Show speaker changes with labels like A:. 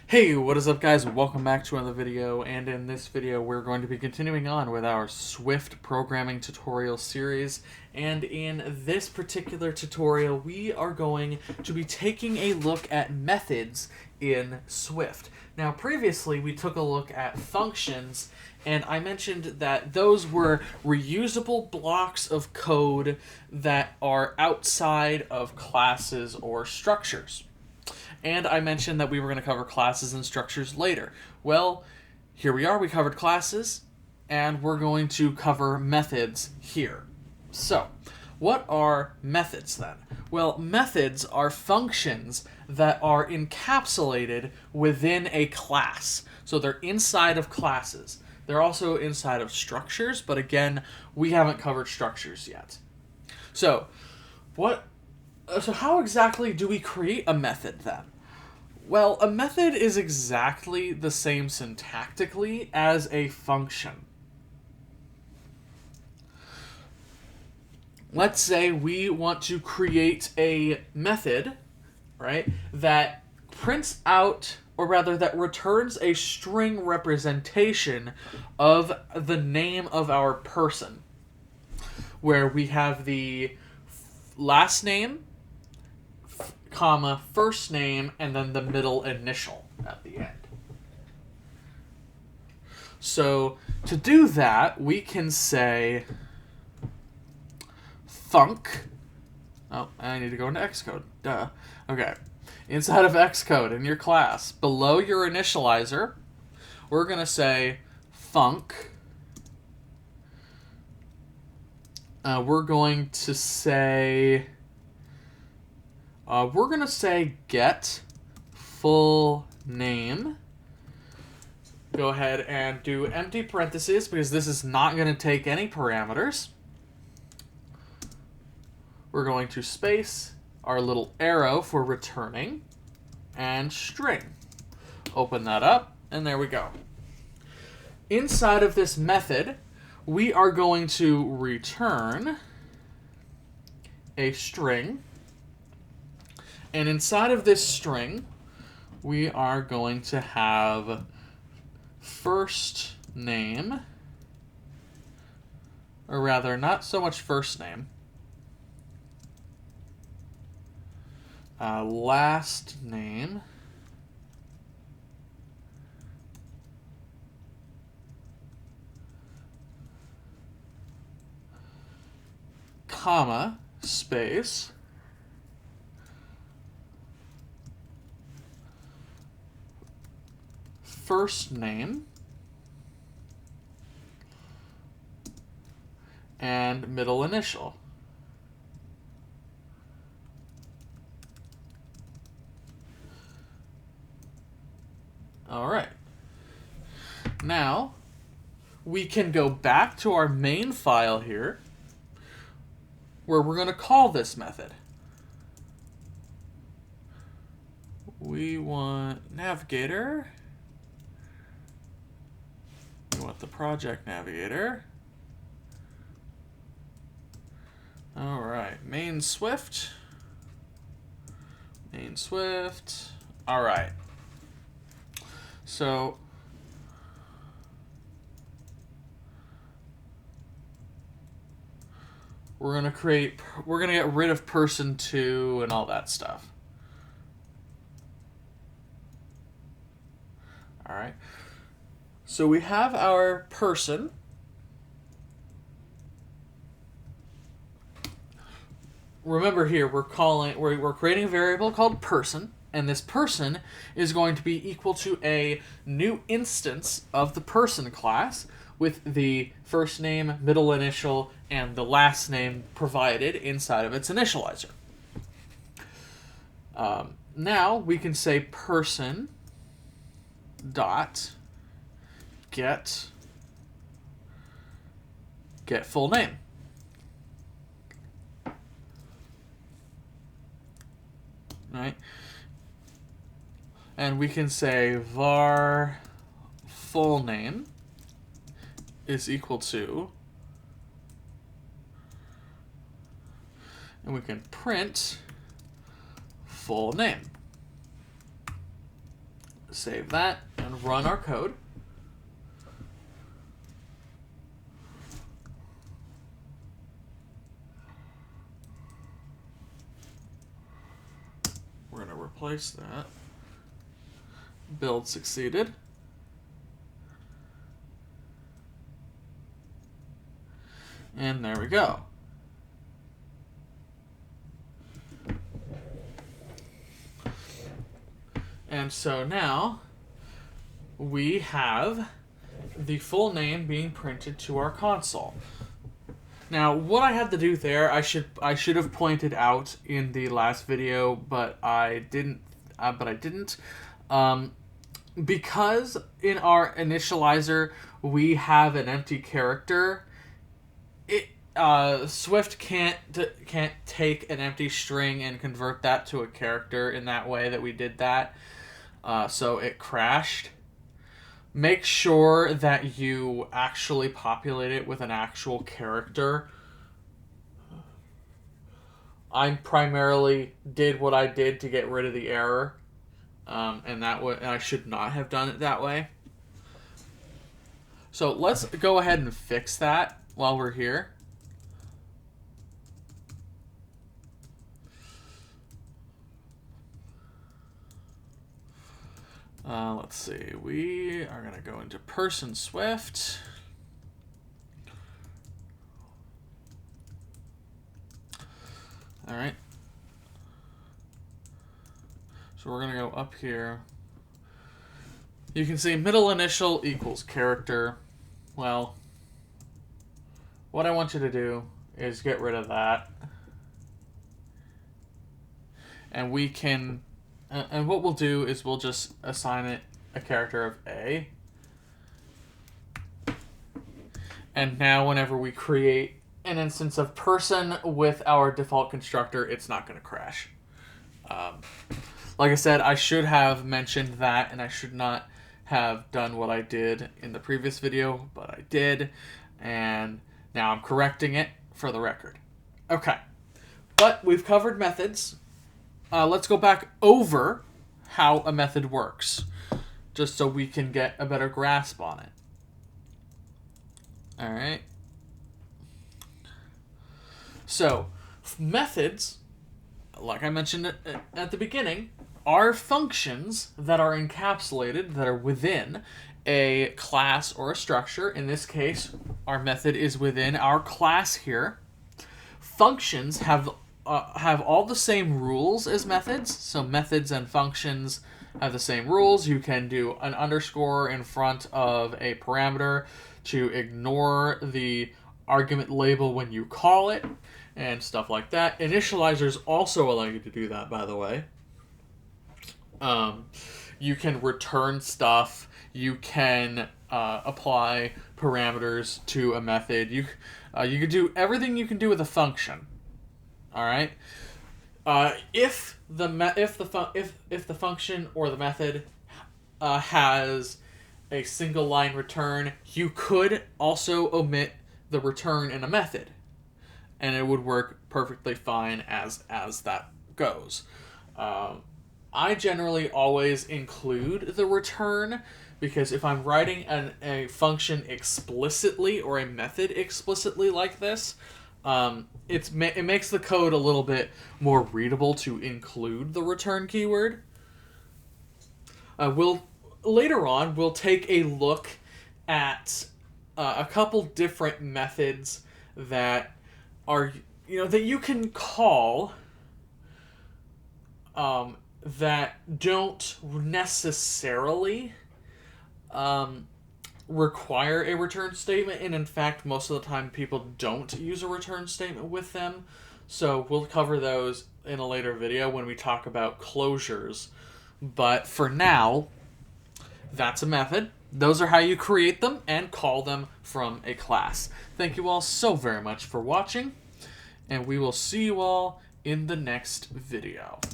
A: Hey, what is up guys? Welcome back to another video, and in this video we're going to be continuing on with our Swift programming tutorial series, and in this particular tutorial we are going to be taking a look at methods in Swift. Now previously we took a look at functions, and I mentioned that those were reusable blocks of code that are outside of classes or structures. And I mentioned that we were going to cover classes and structures later. Well, here we are. We covered classes, and we're going to cover methods here. So, what are methods then? Well, methods are functions that are encapsulated within a class. So they're inside of classes. They're also inside of structures, but again, we haven't covered structures yet. So, so how exactly do we create a method then? Well, a method is exactly the same syntactically as a function. Let's say we want to create a method, right, that prints out, or rather that returns a string representation of the name of our person, where we have the last name, comma, first name, and then the middle initial at the end. So to do that, we can say func. Oh, I need to go into Xcode. Duh. Okay. Inside of Xcode in your class, below your initializer, we're going to say func. We're going to say get full name. Go ahead and do empty parentheses because this is not going to take any parameters. We're going to space our little arrow for returning and string. Open that up, and there we go. Inside of this method, we are going to return a string. And inside of this string, we are going to have first name, or rather, not so much first name, last name, comma, space, first name, and middle initial. All right. Now, we can go back to our main file here, where we're going to call this method. We want navigator. We want the project navigator. All right, main Swift. Main Swift. All right. So we're going to get rid of person 2 and all that stuff. All right. So we have our person. Remember here, we're creating a variable called person, and this person is going to be equal to a new instance of the person class with the first name, middle initial, and the last name provided inside of its initializer. Now we can say person dot get full name. Right? And we can say var full name is equal to, and we can print full name. save that and run our code. We're going to replace that. Build succeeded. And there we go. And so now we have the full name being printed to our console. Now, what I had to do there, I should have pointed out in the last video, but I didn't. Because in our initializer we have an empty character. Swift can't take an empty string and convert that to a character in that way that we did that. So it crashed. Make sure that you actually populate it with an actual character. I primarily did what I did to get rid of the error, and I should not have done it that way. So let's go ahead and fix that while we're here. Let's see. We are going to go into person Swift. All right. So we're going to go up here. You can see middle initial equals character. Well, what I want you to do is get rid of that. And we can... and what we'll do is we'll just assign it a character of A. And now whenever we create an instance of person with our default constructor, it's not going to crash. Like I said, I should have mentioned that, and I should not have done what I did in the previous video, but I did. And now I'm correcting it for the record. Okay. But we've covered methods. Let's go back over how a method works, just so we can get a better grasp on it. All right. So, methods, like I mentioned at the beginning, are functions that are encapsulated, that are within a class or a structure. In this case, our method is within our class here. Functions have all the same rules as methods. So methods and functions have the same rules. You can do an underscore in front of a parameter to ignore the argument label when you call it, and stuff like that. Initializers also allow you to do that, by the way. You can return stuff. You can apply parameters to a method. You can do everything you can do with a function. All right. If the function or the method has a single line return, you could also omit the return in a method, and it would work perfectly fine as that goes. I generally always include the return, because if I'm writing a function explicitly or a method explicitly like this, it makes the code a little bit more readable to include the return keyword. Later on, we'll take a look at a couple different methods that are, that you can call, that don't necessarily require a return statement, and in fact most of the time people don't use a return statement with them. So we'll cover those in a later video when we talk about closures. But for now, that's a method. Those are how you create them and call them from a class. Thank you all so very much for watching, and we will see you all in the next video.